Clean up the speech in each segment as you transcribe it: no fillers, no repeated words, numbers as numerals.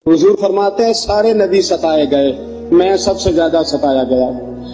हुजूर फरमाते हैं सारे नबी सताए गए, मैं सबसे ज्यादा सताया गया।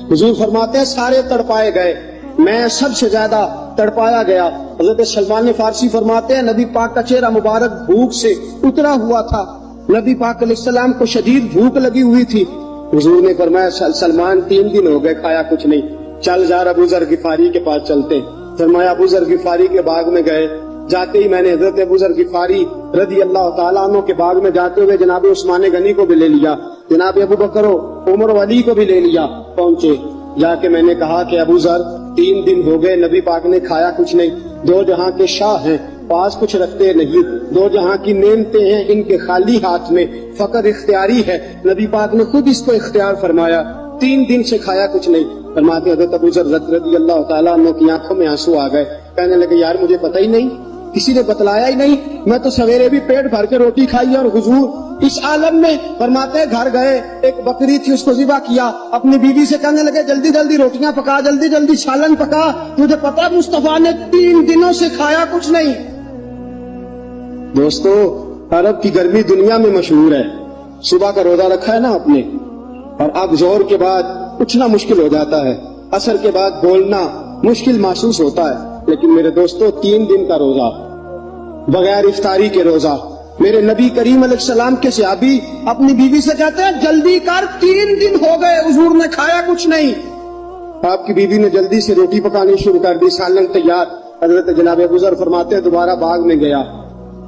हुजूर फरमाते हैं सारे तड़पाए गए, मैं सबसे ज्यादा तड़पाया गया। हजरत सलमान फारसी फरमाते हैं नबी पाक का चेहरा मुबारक भूख से उतरा हुआ था, नबी पाक अलैहिस्सलाम को शदीद भूख लगी हुई थी। हुजूर ने फरमाया सलमान 3 दिन हो गए खाया कुछ नहीं, चल जा अबू ज़र गिफारी के पास चलते। फरमाया अबू ज़र गिफारी के बाग में गए। जाते ही मैंने हजरत अबू ज़र गिफारी रदी अल्लाह ताला अन्हु के बाग में जाते हुए जनाब उस्मान गनी को भी ले लिया, जनाब अबू बकर उमर अली को भी ले लिया। पहुंचे, जाके मैंने कहा कि अबू ज़र 3 दिन हो गए नबी पाक ने खाया कुछ नहीं, 2 जहां के शाह हैं, पास कुछ रखते नहीं, 2 जहां की नेमतें हैं इनके खाली हाथ में, फकर इख्तियारी है, नबी पाक ने खुद इसको इख्तियार फरमाया, 3 दिन से खाया कुछ नहीं। फरमाते हजरत अबू ज़र रदी अल्लाह ताला अन्हु की आंखों में आंसू आ गए। कहने लगे यार मुझे पता ही नहीं, किसी ने बतलाया ही नहीं, मैं तो सवेरे भी पेट भर के रोटी खाई और हुजूर इस आलम में। फरमाते घर गए, एक बकरी थी उसको ज़िबा किया, अपनी बीवी से कहने लगे जल्दी जल्दी रोटियां पका, जल्दी जल्दी सालन पका, तुझे पता मुस्तफा ने 3 दिनों से खाया कुछ नहीं। दोस्तों अरब की गर्मी दुनिया में मशहूर है, सुबह का रोजा रखा है ना आपने, और अब जोर के बाद उठना मुश्किल हो जाता है, असर के बाद बोलना मुश्किल महसूस होता है, लेकिन मेरे दोस्तों 3 दिन का रोजा बगैर इफ्तारी के रोजा। मेरे नबी करीम अलैहिस्सलाम के सहाबी अपनी बीवी से कहते हैं जल्दी कर, 3 दिन हो गए हुजूर ने खाया कुछ नहीं। आपकी बीवी ने जल्दी से रोटी पकानी शुरू कर दी, सालन तैयार। हजरत जनाब अबू ज़र फरमाते हैं दोबारा बाग में गया,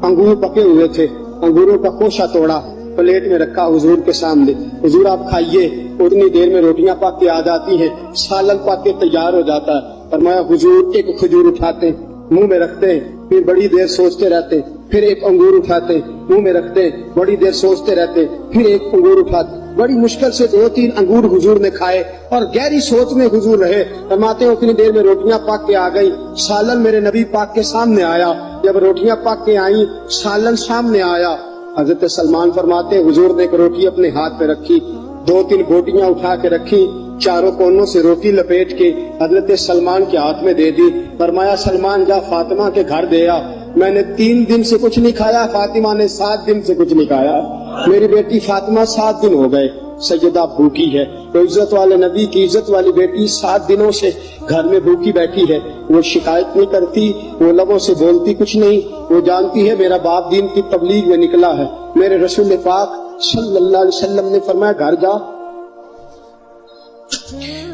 अंगूर पके हुए थे, अंगूरों का खोशा तोड़ा, प्लेट में रखा हुजूर के सामने, हुजूर आप खाइए। उतनी देर में रोटियां पक के आ जाती हैं, सालन पक के तैयार हो जाता है। फरमाया हुजूर एक खजूर उठाते मुंह में रखते, फिर बड़ी देर सोचते रहते, फिर एक अंगूर उठाते मुंह में रखते, बड़ी देर सोचते रहते, फिर एक अंगूर उठाते। बड़ी मुश्किल से 2-3 अंगूर हुजूर ने खाए और गहरी सोच में हुजूर रहे। फरमाते हैं उतनी देर में रोटियां पक के आ गई, सालन मेरे नबी पाक के सामने आया। जब रोटियां पक के आई, सालन सामने आया, हजरत सलमान फरमाते हैं हुजूर ने एक रोटी अपने हाथ पे रखी, 2-3 बोटियां उठा के रखी, चारों कोनों से रोटी लपेट के हजरत सलमान के हाथ में दे दी। फरमाया सलमान जा फातिमा के घर दे आ, मैंने 3 दिन से कुछ नहीं खाया, फातिमा ने 7 दिन से कुछ नहीं खाया। मेरी बेटी फातिमा 7 दिन हो गए सैयदा भूखी है। तो इज्जत वाले नबी की इज्जत वाली बेटी 7 दिनों से घर में भूखी बैठी है। वो शिकायत नहीं करती, वो लबों से बोलती कुछ नहीं, वो जानती है मेरा बाप दीन की तबलीग में निकला है। मेरे रसूल पाक सल्लल्लाहु अलैहि वसल्लम ने फरमाया घर जा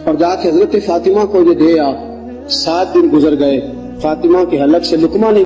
और जाके हजरत फातिमा को ये दे आ। 7 दिन गुजर गए, फातिमा के हलक से लुकमा नहीं